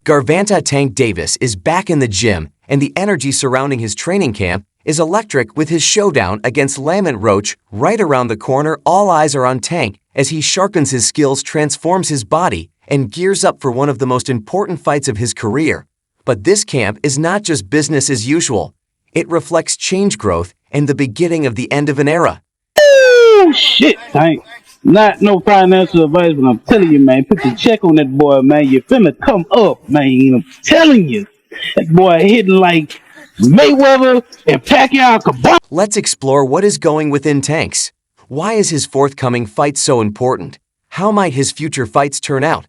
Gervonta Tank Davis is back in the gym, and the energy surrounding his training camp is electric with his showdown against Lamont Roach right around the corner. All eyes are on Tank as he sharpens his skills, transforms his body, and gears up for one of the most important fights of his career. But this camp is not just business as usual. It reflects change, growth, and the beginning of the end of an era. Oh, shit, Tank. Not no financial advice, but I'm telling you, man, put the check on that boy, man. You finna come up, man. I'm telling you. That boy hitting like Mayweather and Pacquiao combined. Let's explore what is going within Tank's. Why is his forthcoming fight so important? How might his future fights turn out?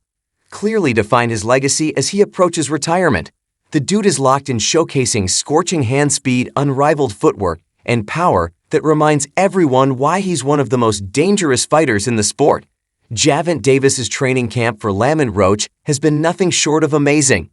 Clearly define his legacy as he approaches retirement. The dude is locked in, showcasing scorching hand speed, unrivaled footwork, and power that reminds everyone why he's one of the most dangerous fighters in the sport. Gervonta Davis's training camp for Lamont Roach has been nothing short of amazing.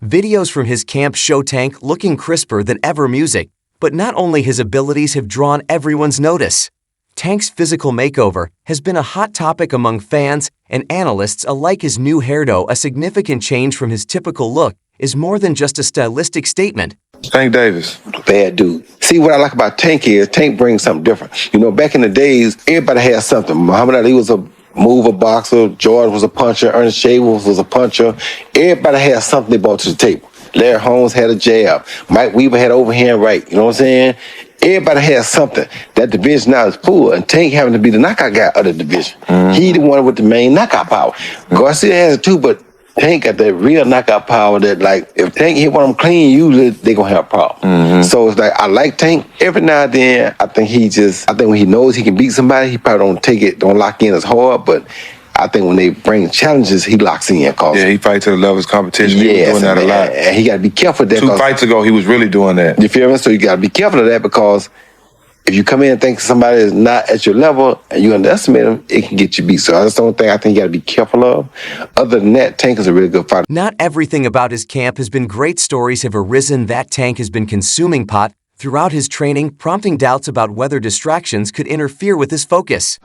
Videos from his camp show Tank looking crisper than ever. Music, but not only his abilities have drawn everyone's notice. Tank's physical makeover has been a hot topic among fans and analysts alike. His new hairdo, a significant change from his typical look, is more than just a stylistic statement. Tank Davis. Bad dude. See, what I like about Tank is Tank brings something different. You know, back in the days, everybody had something. Muhammad Ali was a mover boxer, George was a puncher, Ernest Shavers was a puncher. Everybody had something they brought to the table. Larry Holmes had a jab. Mike Weaver had overhand right. You know what I'm saying? Everybody has something. That division now is full, and Tank having to be the knockout guy of the division. He the one with the main knockout power. Garcia has it too, but Tank got that real knockout power that, like, if Tank hit one of them clean, usually they gonna have a problem. So it's like, I like Tank. Every now and then, I think when he knows he can beat somebody, he probably don't lock in as hard, but I think when they bring challenges, he locks in. Yeah, he fights to the level of his competition. He was doing that a lot. And he got to be careful of that. 2 fights ago, he was really doing that. You feel me? So you got to be careful of that, because if you come in and think somebody is not at your level and you underestimate them, it can get you beat. So that's the only thing I think you got to be careful of. Other than that, Tank is a really good fighter. Not everything about his camp has been great. Stories have arisen that Tank has been consuming pot throughout his training, prompting doubts about whether distractions could interfere with his focus.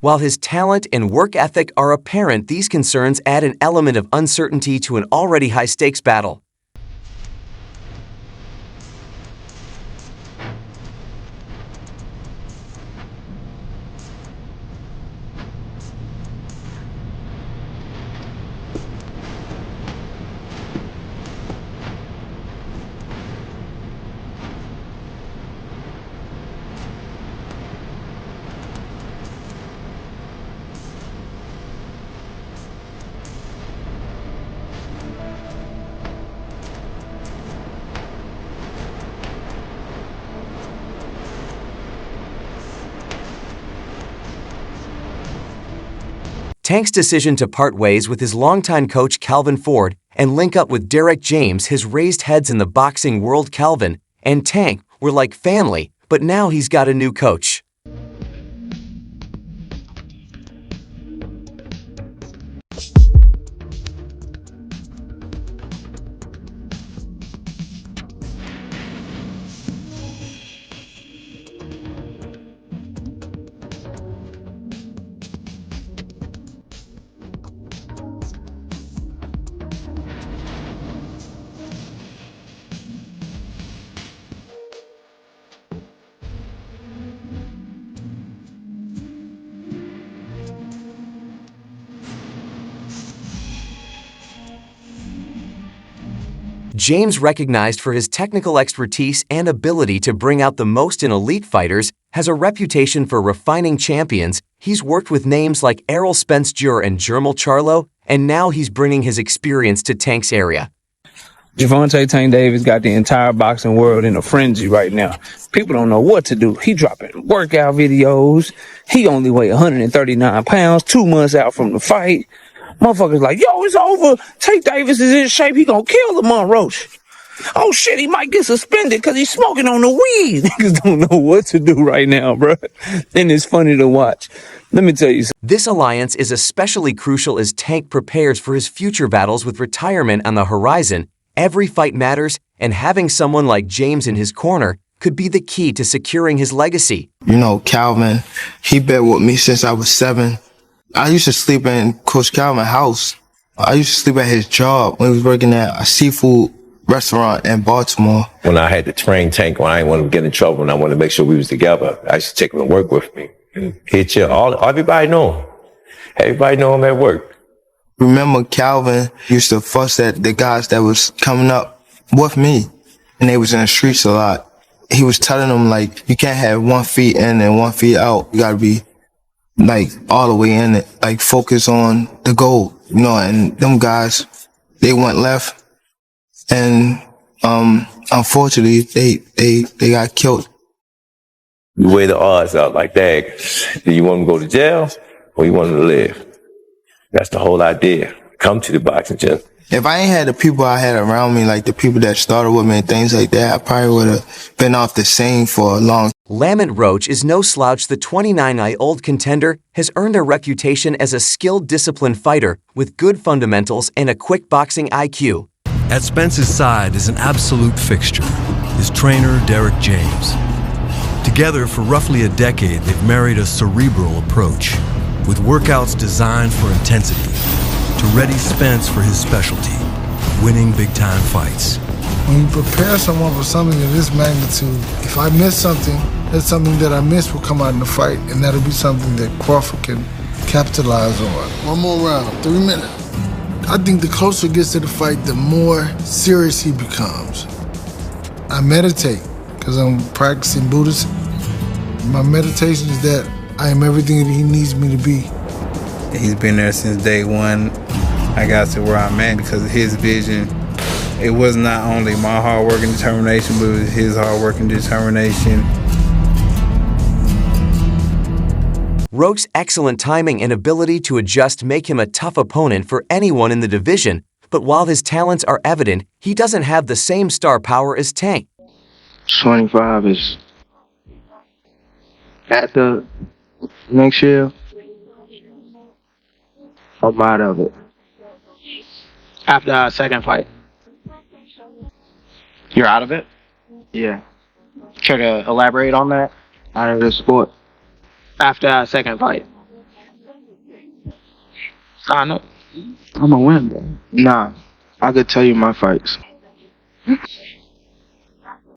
While his talent and work ethic are apparent, these concerns add an element of uncertainty to an already high-stakes battle. Tank's decision to part ways with his longtime coach Calvin Ford and link up with Derek James has raised heads in the boxing world. Calvin and Tank were like family, but now he's got a new coach. James, recognized for his technical expertise and ability to bring out the most in elite fighters, has a reputation for refining champions. He's worked with names like Errol Spence Jr. and Jermall Charlo, and now he's bringing his experience to Tank's area. Gervonta Tank Davis got the entire boxing world in a frenzy right now. People don't know what to do. He dropping workout videos. He only weigh 139 pounds, 2 months out from the fight. Motherfuckers like, yo, it's over. Tank Davis is in shape. He gonna kill Lamont Roach. Oh shit, he might get suspended because he's smoking on the weed. Niggas don't know what to do right now, bro. And it's funny to watch. Let me tell you something. This alliance is especially crucial as Tank prepares for his future battles with retirement on the horizon. Every fight matters, and having someone like James in his corner could be the key to securing his legacy. You know, Calvin, he been with me since I was 7. I used to sleep in Coach Calvin's house. I used to sleep at his job when he was working at a seafood restaurant in Baltimore. When I had to train Tank, when I didn't want him to get in trouble and I wanted to make sure we was together, I used to take him to work with me. He'd chill. Everybody know him. Everybody know him at work. Remember, Calvin used to fuss at the guys that was coming up with me, and they was in the streets a lot. He was telling them, like, you can't have 1 feet in and 1 feet out. You gotta be, like, all the way in it. Like, focus on the goal, you know, and them guys, they went left, and, unfortunately, they got killed. You weigh the odds out like that. Do you want him to go to jail or you want him to live? That's the whole idea. Come to the boxing gym. If I ain't had the people I had around me, like the people that started with me and things like that, I probably would have been off the scene for a long time. Lamont Roach is no slouch. The 29-year-old contender has earned a reputation as a skilled, disciplined fighter with good fundamentals and a quick boxing IQ. At Spence's side is an absolute fixture, his trainer, Derek James. Together for roughly a decade, they've married a cerebral approach, with workouts designed for intensity, to ready Spence for his specialty, winning big-time fights. When you prepare someone for something of this magnitude, if I miss something, that's something that I missed will come out in the fight, and that'll be something that Crawford can capitalize on. One more round, 3 minutes. I think the closer it gets to the fight, the more serious he becomes. I meditate, because I'm practicing Buddhism. My meditation is that I am everything that he needs me to be. He's been there since day one. I got to where I'm at because of his vision. It was not only my hard work and determination, but it was his hard work and determination. Roach's excellent timing and ability to adjust make him a tough opponent for anyone in the division, but while his talents are evident, he doesn't have the same star power as Tank. 25 is at the next year. I'm out of it. After our second fight. You're out of it? Yeah. Care to elaborate on that? Out of the sport. After our second fight. I know. I'm a win, bro. Nah, I could tell you my fights.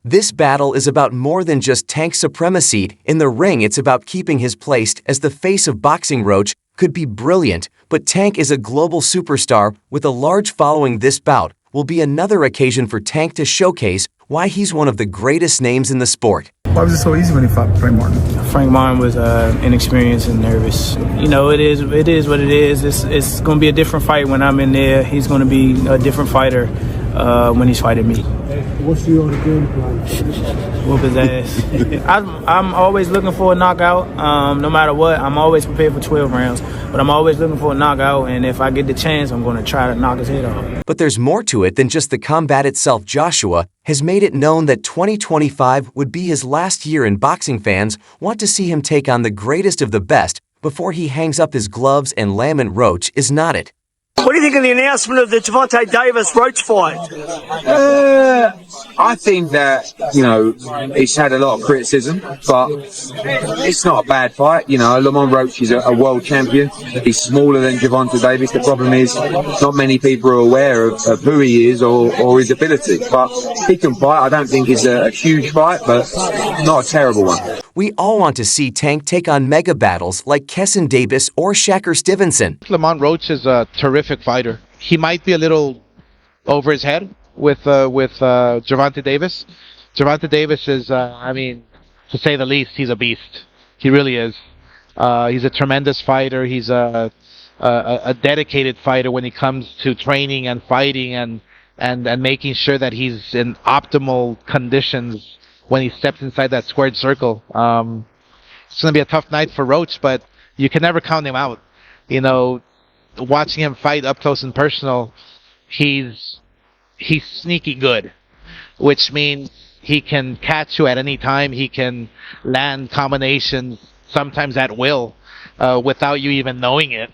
This battle is about more than just Tank's supremacy. In the ring, it's about keeping his place as the face of boxing. Roach could be brilliant, but Tank is a global superstar with a large following. This bout will be another occasion for Tank to showcase why he's one of the greatest names in the sport. Why was it so easy when he fought Frank Martin? Frank Martin was inexperienced and nervous. You know, it is what it is. It's going to be a different fight when I'm in there. He's going to be a different fighter when he's fighting me. What's your game plan? Whoop his ass. I'm always looking for a knockout. No matter what, I'm always prepared for 12 rounds. But I'm always looking for a knockout, and if I get the chance, I'm going to try to knock his head off. But there's more to it than just the combat itself. Joshua has made it known that 2025 would be his last year, and boxing fans want to see him take on the greatest of the best before he hangs up his gloves, and Lamont Roach is not it. What do you think of the announcement of the Gervonta Davis-Roach fight? I think that, it's had a lot of criticism, but it's not a bad fight. Lamont Roach is a world champion. He's smaller than Gervonta Davis. The problem is not many people are aware of who he is or his ability. But he can fight. I don't think it's a huge fight, but not a terrible one. We all want to see Tank take on mega battles like Kesson Davis or Shakur Stevenson. Lamont Roach is a terrific fighter. He might be a little over his head with Gervonta Davis. Gervonta Davis is, to say the least, he's a beast. He really is. He's a tremendous fighter. He's a dedicated fighter when it comes to training and fighting, and and making sure that he's in optimal conditions when he steps inside that squared circle. It's going to be a tough night for Roach, but you can never count him out. You know, watching him fight up close and personal, he's sneaky good, which means he can catch you at any time. He can land combinations sometimes at will, without you even knowing it.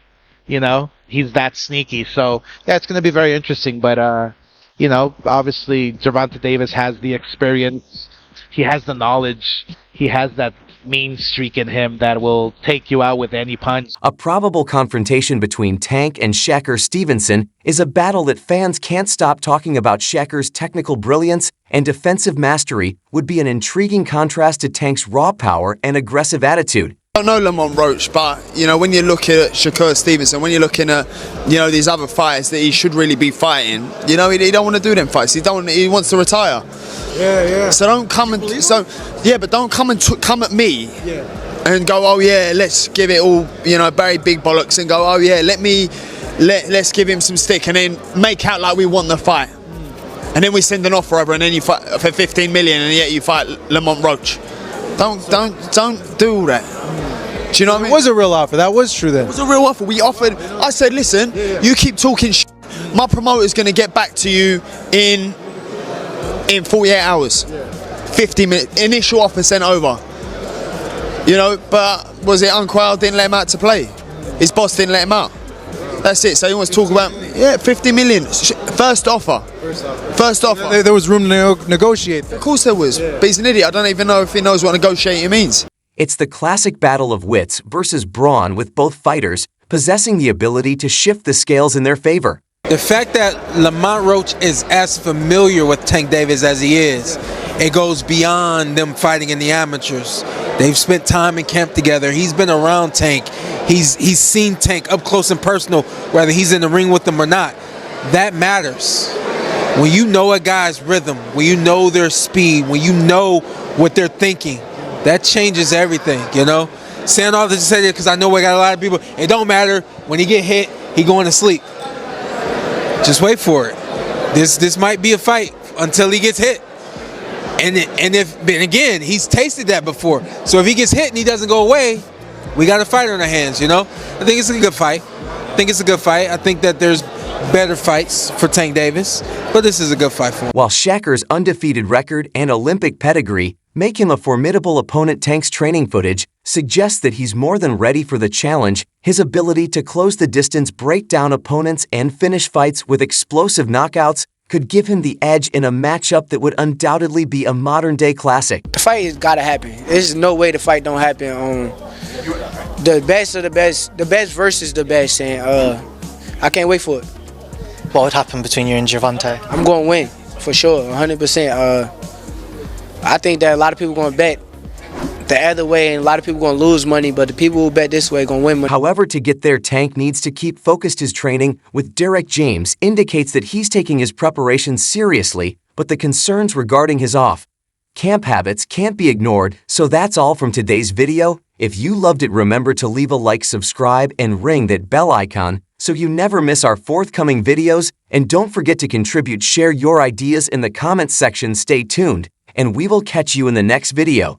You know, he's that sneaky. So yeah, it's going to be very interesting. But you know, obviously Gervonta Davis has the experience. He has the knowledge. He has that mean streak in him that will take you out with any punch. A probable confrontation between Tank and Shakur Stevenson is a battle that fans can't stop talking about. Shakur's technical brilliance and defensive mastery would be an intriguing contrast to Tank's raw power and aggressive attitude. I don't know Lamont Roach, but you know, when you're looking at Shakur Stevenson, when you're looking at, you know, these other fights that he should really be fighting, you know, he don't want to do them fights. He wants to retire. Yeah. So don't come and but don't come and come at me. Yeah. And go, oh yeah, let's give it all, you know, Barry Big Bollocks, and go, oh yeah, let's give him some stick, and then make out like we want the fight. And then we send an offer over, and then you fight for 15 million, and yet you fight Lamont Roach. Don't do all that. Do you know what I mean? It was a real offer. That was true then. It was a real offer. We offered. I said, listen, you keep talking shit. My promoter's going to get back to you in 48 hours. 50 minutes. Initial offer sent over. You know, but was it Unquail didn't let him out to play? His boss didn't let him out. That's it. So he wants to talk about, 50 million. First offer. First offer. There was room to negotiate. Of course there was. But he's an idiot. I don't even know if he knows what negotiating means. It's the classic battle of wits versus brawn, with both fighters possessing the ability to shift the scales in their favor. The fact that Lamont Roach is as familiar with Tank Davis as he is, it goes beyond them fighting in the amateurs. They've spent time in camp together. He's been around Tank. He's seen Tank up close and personal, whether he's in the ring with them or not. That matters. When you know a guy's rhythm, when you know their speed, when you know what they're thinking, that changes everything, you know? Saying all this to say that because I know we got a lot of people, it don't matter. When he get hit, he going to sleep. Just wait for it. This might be a fight until he gets hit. And again, he's tasted that before. So if he gets hit and he doesn't go away, we got a fight on our hands, you know? I think it's a good fight. I think that there's better fights for Tank Davis, but this is a good fight for him. While Shakur's undefeated record and Olympic pedigree make him a formidable opponent, Tank's training footage suggests that he's more than ready for the challenge. His ability to close the distance, break down opponents, and finish fights with explosive knockouts could give him the edge in a matchup that would undoubtedly be a modern-day classic. The fight has got to happen. There's no way the fight don't happen. The best of the best versus the best, and I can't wait for it. What would happen between you and Gervonta? I'm going to win, for sure, 100%. I think that a lot of people going to bet the other way, and a lot of people going to lose money, but the people who bet this way going to win money. However, to get there, Tank needs to keep focused. His training with Derek James indicates that he's taking his preparation seriously, but the concerns regarding his off-camp habits can't be ignored. So that's all from today's video. If you loved it, remember to leave a like, subscribe, and ring that bell icon so you never miss our forthcoming videos. And don't forget to contribute, share your ideas in the comments section. Stay tuned, and we will catch you in the next video.